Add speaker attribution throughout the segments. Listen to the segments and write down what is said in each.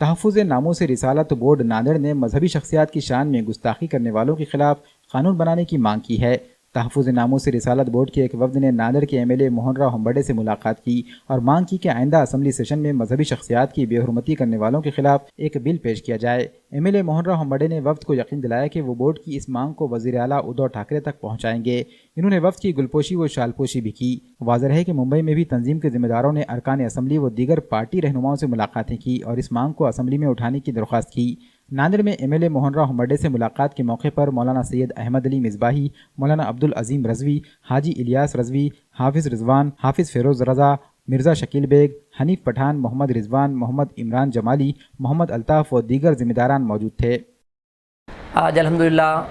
Speaker 1: تحفظ ناموس رسالت بورڈ ناندیڑ نے مذہبی شخصیات کی شان میں گستاخی کرنے والوں کے خلاف قانون بنانے کی مانگ کی ہے۔ تحفظ ناموس رسالت بورڈ کے ایک وفد نے ناندیڑ کے M L A Mohan Rao Hambarde سے ملاقات کی اور مانگ کی کہ آئندہ اسمبلی سیشن میں مذہبی شخصیات کی بے حرمتی کرنے والوں کے خلاف ایک بل پیش کیا جائے۔ M L A Mohan Rao Hambarde نے وفد کو یقین دلایا کہ وہ بورڈ کی اس مانگ کو وزیر اعلیٰ ادھو ٹھاکرے تک پہنچائیں گے۔ انہوں نے وفد کی گلپوشی و شالپوشی بھی کی۔ واضح ہے کہ ممبئی میں بھی تنظیم کے ذمہ داروں نے ارکان اسمبلی و دیگر پارٹی رہنماؤں سے ملاقاتیں کی اور اس مانگ کو اسمبلی میں اٹھانے کی درخواست کی۔ ناندیڑ میں M L A Mohan Rao Hambarde سے ملاقات کے موقع پر مولانا سید احمد علی مصباحی، مولانا عبدالعظیم رضوی، حاجی الیاس رضوی، حافظ رضوان، حافظ فیروز رضا، مرزا شکیل بیگ، حنیف پٹھان، محمد رضوان، محمد عمران جمالی، محمد الطاف و دیگر ذمہ داران موجود تھے۔
Speaker 2: آج الحمدللہ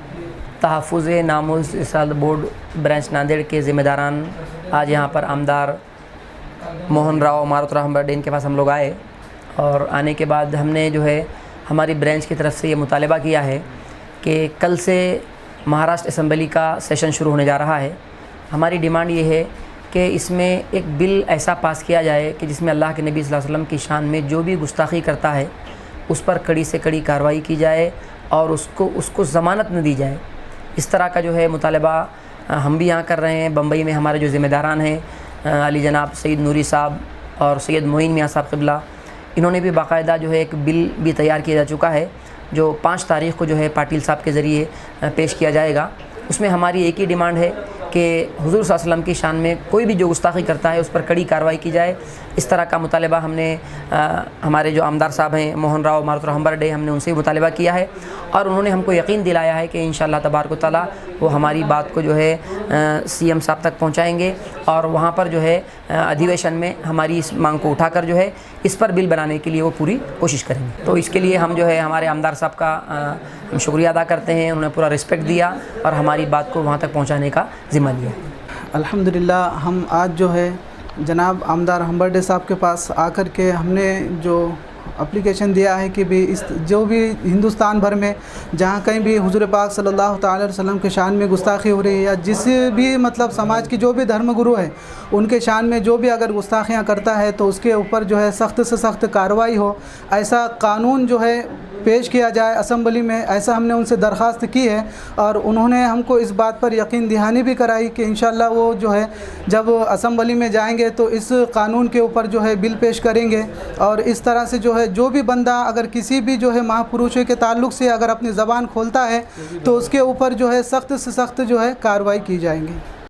Speaker 2: تحفظ ناموس رسالت بورڈ برانچ ناندیڑ کے ذمہ داران آج یہاں پر آمدار موہن راؤ ہمبرڈے کے پاس ہم لوگ آئے، اور آنے کے بعد ہم نے جو ہے ہماری برانچ کی طرف سے یہ مطالبہ کیا ہے کہ کل سے مہاراشٹر اسمبلی کا سیشن شروع ہونے جا رہا ہے۔ ہماری ڈیمانڈ یہ ہے کہ اس میں ایک بل ایسا پاس کیا جائے کہ جس میں اللہ کے نبی صلی اللہ علیہ وسلم کی شان میں جو بھی گستاخی کرتا ہے اس پر کڑی سے کڑی کارروائی کی جائے اور اس کو ضمانت نہ دی جائے۔ اس طرح کا جو ہے مطالبہ ہم بھی یہاں کر رہے ہیں۔ بمبئی میں ہمارے جو ذمہ داران ہیں علی جناب سید نوری صاحب اور سید معین میاں صاحب قبلہ، انہوں نے بھی باقاعدہ جو ہے ایک بل بھی تیار کیا جا چکا ہے جو 5 تاریخ کو جو ہے پاٹل صاحب کے ذریعے پیش کیا جائے گا۔ اس میں ہماری ایک ہی ڈیمانڈ ہے کہ حضور صلی اللہ علیہ وسلم کی شان میں کوئی بھی جو گستاخی کرتا ہے اس پر کڑی کارروائی کی جائے۔ اس طرح کا مطالبہ ہم نے ہمارے جو آمدار صاحب ہیں موہن راؤ ہمبرڈے، ہم نے ان سے مطالبہ کیا ہے اور انہوں نے ہم کو یقین دلایا ہے کہ انشاءاللہ تبارک و تعالیٰ وہ ہماری بات کو جو ہے سی ایم صاحب تک پہنچائیں گے اور وہاں پر جو ہے ادھیویشن میں ہماری اس مانگ کو اٹھا کر جو ہے اس پر بل بنانے کے لیے وہ پوری کوشش کریں گے۔ تو اس کے لیے ہم جو ہے ہمارے آمدار صاحب کا ہم شکریہ ادا کرتے ہیں، انہوں نے پورا رسپیکٹ دیا اور ہماری بات کو وہاں تک پہنچانے کا ذمہ لیا۔
Speaker 3: الحمدللہ ہم آج جو ہے جناب آمدار ہمبرڈے صاحب کے پاس آ کر کے ہم نے جو اپلیکیشن دیا ہے کہ بھی اس جو بھی ہندوستان بھر میں جہاں کہیں بھی حضور پاک صلی اللہ تعالی علیہ وسلم کے شان میں گستاخی ہو رہی ہے یا جس بھی مطلب سماج کی جو بھی دھرم گرو ہے ان کے شان میں جو بھی اگر گستاخیاں کرتا ہے تو اس کے اوپر جو ہے سخت سے سخت کارروائی ہو، ایسا قانون جو ہے پیش کیا جائے اسمبلی میں، ایسا ہم نے ان سے درخواست کی ہے اور انہوں نے ہم کو اس بات پر یقین دہانی بھی کرائی کہ انشاءاللہ وہ جو ہے جب اسمبلی میں جائیں گے تو اس قانون کے اوپر جو ہے بل پیش کریں گے اور اس طرح سے جو ہے جو بھی بندہ اگر کسی بھی جو ہے مہاپروشوں کے تعلق سے اگر اپنی زبان کھولتا ہے تو اس کے اوپر جو ہے سخت سے سخت جو ہے کارروائی کی جائیں گی۔